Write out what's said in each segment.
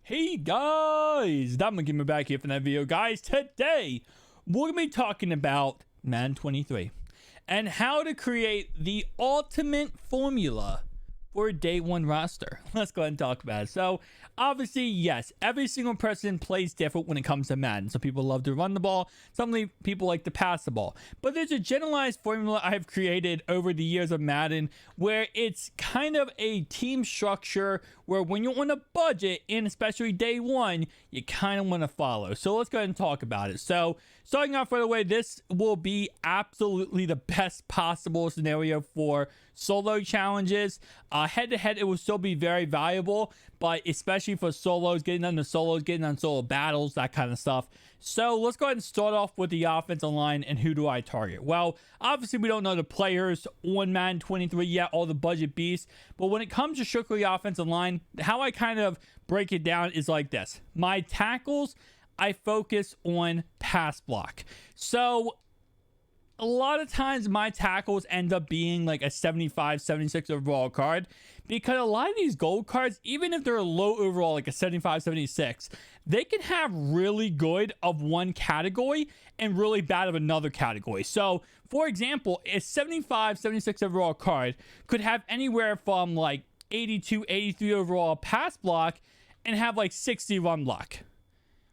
Hey guys, Lineman Gamer back here for that video. Guys, today we're going to be talking about Madden 23 and how to create the ultimate formula for a day one roster. Let's go ahead and talk about it. So obviously, yes, every single person plays different when it comes to Madden. Some people love to run the ball, some people like to pass the ball, but there's a generalized formula I've created over the years of Madden where it's kind of a team structure where when you're on a budget, and especially day one, you kind of want to follow. So let's go ahead and talk about it. So starting off right away, this will be absolutely the best possible scenario for solo challenges. Head to head, it will still be very valuable, but especially for solos, getting on solo battles, that kind of stuff. So let's go ahead and start off with the offensive line and who do I target? Well, obviously we don't know the players on Madden 23 yet, all the budget beasts, but when it comes to strictly offensive line, how I kind of break it down is like this. My tackles, I focus on pass block. So a lot of times my tackles end up being like a 75, 76 overall card because a lot of these gold cards, even if they're low overall, like a 75, 76, they can have really good of one category and really bad of another category. So for example, a 75, 76 overall card could have anywhere from like 82, 83 overall pass block and have like 60 run block.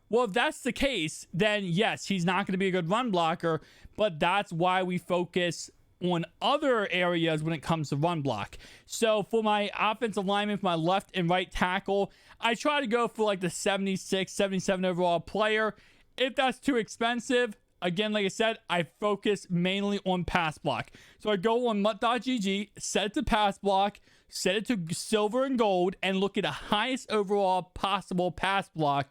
Well, if that's the case, then yes, he's not going to be a good run blocker, but that's why we focus on other areas when it comes to run block. So for my offensive lineman, for my left and right tackle, I try to go for like the 76, 77 overall player. If that's too expensive, again, like I said, I focus mainly on pass block. So I go on mutt.gg, set it to pass block, set it to silver and gold, and look at the highest overall possible pass block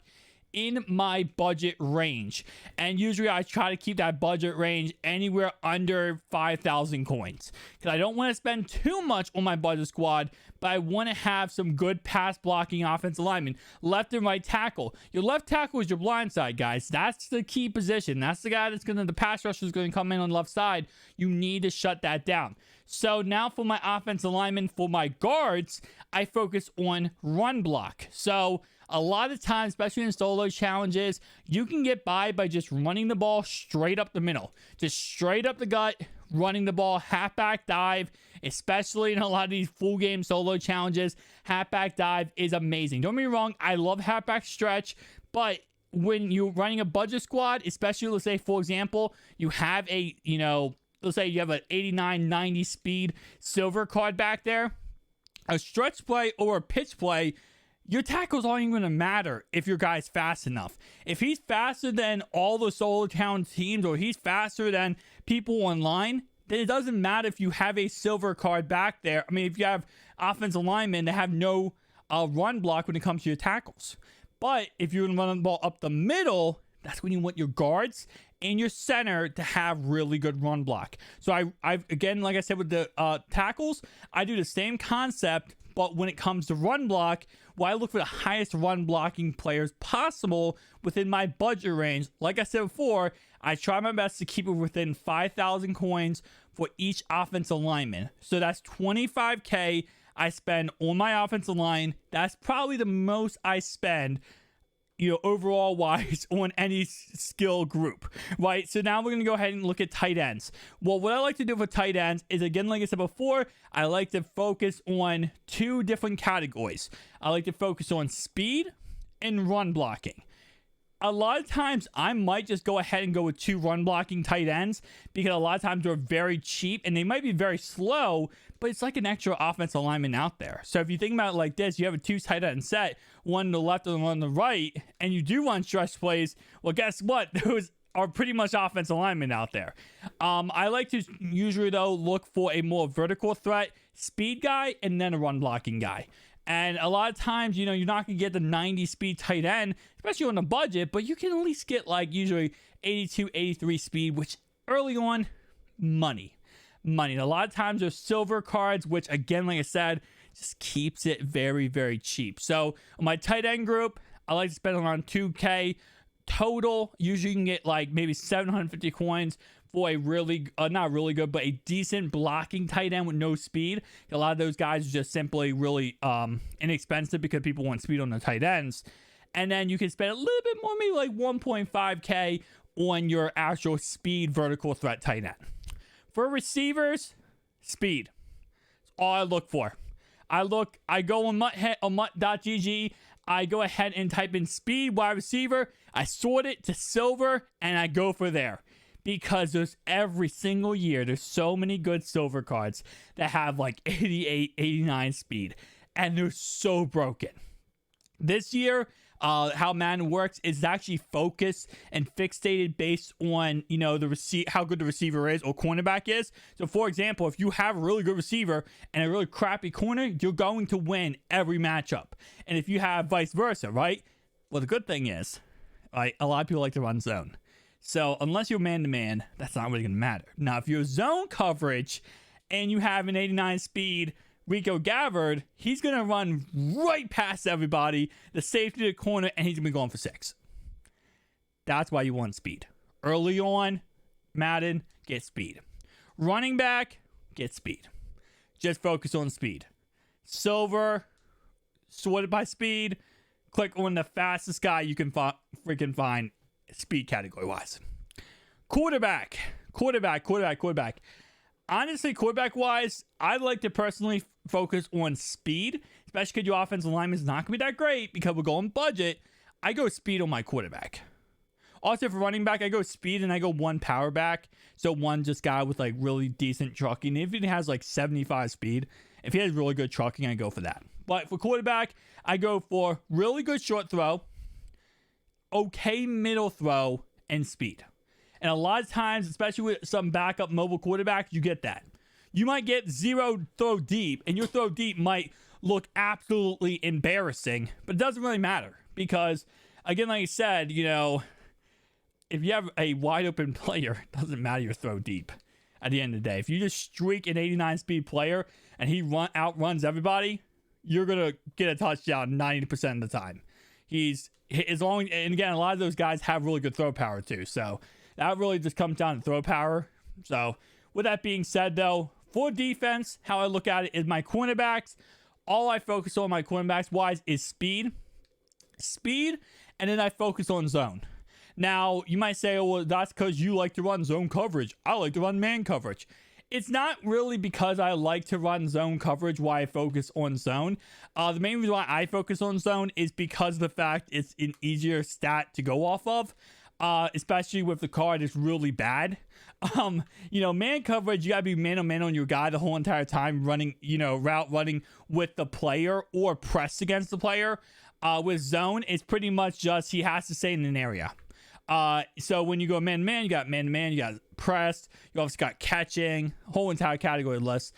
in my budget range. And usually I try to keep that budget range anywhere under 5,000 coins because I don't want to spend too much on my budget squad, but I want to have some good pass blocking offensive linemen. Left and right tackle. Your left tackle is your blind side, guys. That's the key position. That's the guy that's the pass rusher is going to come in on the left side. You need to shut that down. So now for my offensive lineman, for my guards, I focus on run block. So a lot of times, especially in solo challenges, you can get by just running the ball straight up the middle. Just straight up the gut, running the ball, halfback dive, especially in a lot of these full game solo challenges. Halfback dive is amazing. Don't get me wrong, I love halfback stretch, but when you're running a budget squad, especially, let's say, for example, you have a, let's say you have an 89, 90 speed silver card back there, a stretch play or a pitch play, your tackles aren't even going to matter if your guy's fast enough. If he's faster than all the solo challenge teams or he's faster than people online, then it doesn't matter if you have a silver card back there. I mean, if you have offensive linemen that have no run block when it comes to your tackles. But if you're running the ball up the middle, that's when you want your guards and your center to have really good run block. So I've again, like I said, with the tackles, I do the same concept, but when it comes to run block, well, I look for the highest run blocking players possible within my budget range. Like I said before, I try my best to keep it within 5,000 coins for each offensive lineman. So that's 25K I spend on my offensive line. That's probably the most I spend, overall wise on any skill group, right? So now we're going to go ahead and look at tight ends. Well, what I like to do for tight ends is, again, like I said before, I like to focus on two different categories. I like to focus on speed and run blocking. A lot of times I might just go ahead and go with two run blocking tight ends because a lot of times they're very cheap and they might be very slow, but it's like an extra offensive lineman out there. So if you think about it like this, you have a two tight end set, one on the left and one on the right, and you do run stretch plays. Well, guess what? Those are pretty much offensive linemen out there. I like to usually, though, look for a more vertical threat, speed guy, and then a run blocking guy. And a lot of times, you're not going to get the 90 speed tight end, especially on a budget, but you can at least get like usually 82, 83 speed, which early on, money. A lot of times there's silver cards, which again, like I said, just keeps it very, very cheap. So on my tight end group, I like to spend around 2K total. Usually you can get like maybe 750 coins for a really, not really good, but a decent blocking tight end with no speed. A lot of those guys are just simply really inexpensive because people want speed on the tight ends. And then you can spend a little bit more, maybe like 1.5K on your actual speed vertical threat tight end. For receivers, speed. That's all I look for. I go on mutt.gg. I go ahead and type in speed wide receiver. I sort it to silver, and I go for there. Because there's every single year, there's so many good silver cards that have like 88, 89 speed. And they're so broken. This year, how Madden works is actually focused and fixated based on, how good the receiver is or cornerback is. So, for example, if you have a really good receiver and a really crappy corner, you're going to win every matchup. And if you have vice versa, right? Well, the good thing is, right, a lot of people like to run zone. So, unless you're man-to-man, that's not really going to matter. Now, if you're zone coverage and you have an 89 speed Rico Gabbard, he's going to run right past everybody, the safety to the corner, and he's going to be going for 6. That's why you want speed. Early on, Madden, get speed. Running back, get speed. Just focus on speed. Silver, sorted by speed. Click on the fastest guy you can freaking find speed category-wise. Quarterback. Honestly, quarterback-wise, I'd like to personally focus on speed, especially because your offensive lineman is not going to be that great because we're going budget. I go speed on my quarterback. Also, for running back, I go speed and I go 1 power back. So, 1 just guy with like really decent trucking. If he has like 75 speed, if he has really good trucking, I go for that. But for quarterback, I go for really good short throw, okay middle throw, and speed. And a lot of times, especially with some backup mobile quarterbacks, you get that. You might get 0 throw deep, and your throw deep might look absolutely embarrassing, but it doesn't really matter. Because, again, like I said, if you have a wide open player, it doesn't matter your throw deep at the end of the day. If you just streak an 89 speed player and he outruns everybody, you're going to get a touchdown 90% of the time. And again, a lot of those guys have really good throw power too. So that really just comes down to throw power. So with that being said, though, for defense, how I look at it is my cornerbacks. All I focus on my cornerbacks wise is speed, and then I focus on zone. Now, you might say, oh, well, that's because you like to run zone coverage. I like to run man coverage. It's not really because I like to run zone coverage why I focus on zone. The main reason why I focus on zone is because of the fact it's an easier stat to go off of, especially with the card is really bad. Man coverage, you gotta be man-on-man on your guy the whole entire time, running, route running with the player or press against the player. With zone, it's pretty much just he has to stay in an area. So when you go man-to-man, you got man-to-man, you got pressed, you also got catching, whole entire category list.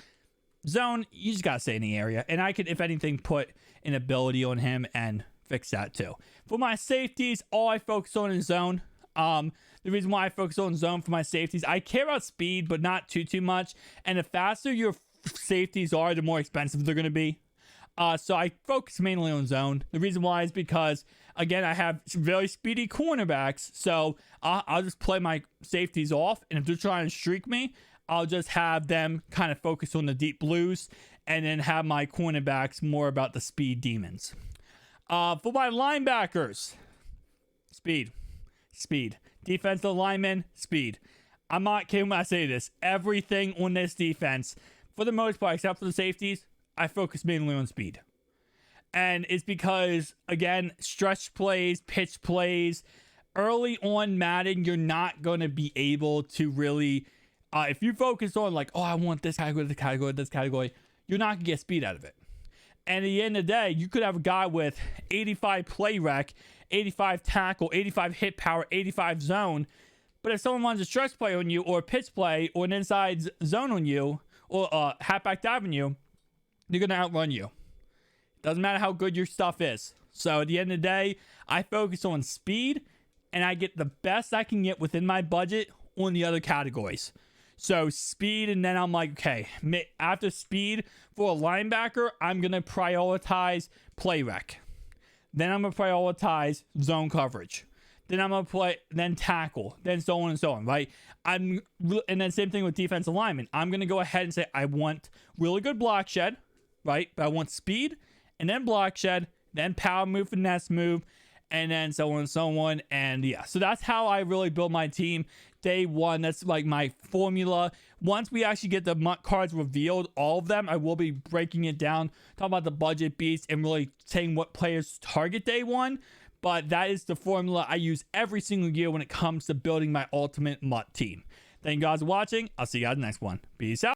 Zone, you just gotta stay in the area. And I could, if anything, put an ability on him and fix that too. For my safeties, all I focus on is zone. The reason why I focus on zone for my safeties, I care about speed, but not too much. And the faster your safeties are, the more expensive they're going to be. So I focus mainly on zone. The reason why is because, again, I have very speedy cornerbacks. So I'll just play my safeties off. And if they're trying to streak me, I'll just have them kind of focus on the deep blues and then have my cornerbacks more about the speed demons. For my linebackers, speed. Defensive linemen, speed. I'm not kidding when I say this. Everything on this defense, for the most part, except for the safeties, I focus mainly on speed. And it's because, again, stretch plays, pitch plays, early on Madden, you're not going to be able to really, if you focus on like, oh, I want this category, you're not going to get speed out of it. And at the end of the day, you could have a guy with 85 play rec, 85 tackle, 85 hit power, 85 zone. But if someone runs a stretch play on you, or a pitch play, or an inside zone on you, or a halfback dive on you, they're going to outrun you. Doesn't matter how good your stuff is. So at the end of the day, I focus on speed, and I get the best I can get within my budget on the other categories. So speed, and then I'm like, okay, after speed for a linebacker, I'm going to prioritize play rec. Then I'm going to prioritize zone coverage. Then I'm going to play, then tackle, then so on and so on, right? And then same thing with defensive linemen. I'm going to go ahead and say, I want really good block shed, right? But I want speed, and then block shed, then power move, finesse move, and then so on and so on. And yeah, so that's how I really build my team. Day one, that's like my formula. Once we actually get the MUT cards revealed, all of them, I will be breaking it down, talking about the budget beats, and really saying what players target day one. But that is the formula I use every single year when it comes to building my ultimate MUT team. Thank you guys for watching. I'll see you guys in the next one. Peace out.